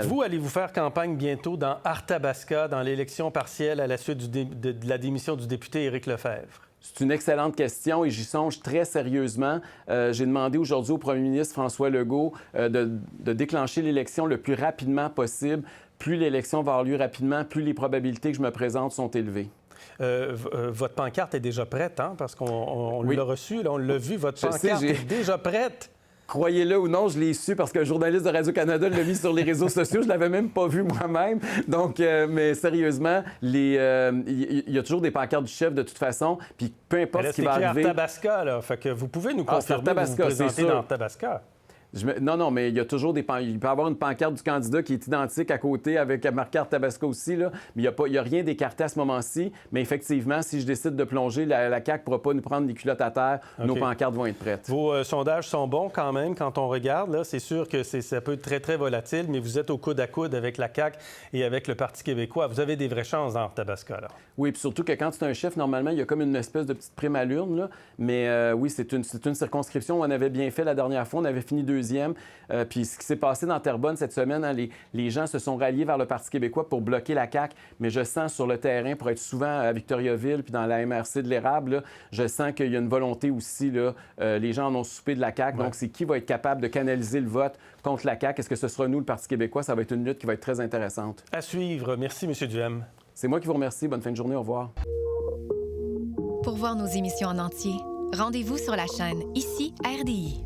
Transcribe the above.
Vous, allez-vous faire campagne bientôt dans Arthabasca, dans l'élection partielle à la suite de la démission du député Éric Lefebvre? C'est une excellente question et j'y songe très sérieusement. J'ai demandé aujourd'hui au premier ministre François Legault de déclencher l'élection le plus rapidement possible. Plus l'élection va avoir lieu rapidement, plus les probabilités que je me présente sont élevées. Votre pancarte est déjà prête, hein? Parce qu'on Oui. l'a reçue, là, on l'a vu, votre pancarte est déjà prête. Croyez-le ou non, je l'ai su parce qu'un journaliste de Radio-Canada l'a mis sur les réseaux sociaux. Je l'avais même pas vu moi-même. Donc, mais sérieusement, il y a toujours des pancartes du chef de toute façon. Puis peu importe ce qui va arriver. C'est Arthabasca, là. Fait que vous pouvez nous confirmer que vous vous présentez dans Arthabasca. Non, mais il y a toujours il peut y avoir une pancarte du candidat qui est identique à côté avec marqué Arthabasca aussi, là. Mais il n'y a rien d'écarté à ce moment-ci. Mais effectivement, si je décide de plonger, la CAQ ne pourra pas nous prendre les culottes à terre. Okay. Nos pancartes vont être prêtes. Vos sondages sont bons quand même quand on regarde. Là, c'est sûr que ça peut être très, très volatile, mais vous êtes au coude à coude avec la CAQ et avec le Parti québécois. Vous avez des vraies chances dans Arthabasca, là. Oui, puis surtout que quand c'est un chef, normalement, il y a comme une espèce de petite prime à l'urne, là. Mais oui, c'est une circonscription où on avait bien fait la dernière fois. On avait fini deuxième. Puis ce qui s'est passé dans Terrebonne cette semaine, hein, les gens se sont ralliés vers le Parti québécois pour bloquer la CAQ, mais je sens sur le terrain, pour être souvent à Victoriaville puis dans la MRC de l'Érable, là, je sens qu'il y a une volonté aussi, là, les gens en ont soupé de la CAQ, donc c'est qui va être capable de canaliser le vote contre la CAQ? Est-ce que ce sera nous, le Parti québécois? Ça va être une lutte qui va être très intéressante. À suivre. Merci, M. Duhem. C'est moi qui vous remercie. Bonne fin de journée. Au revoir. Pour voir nos émissions en entier, rendez-vous sur la chaîne Ici RDI.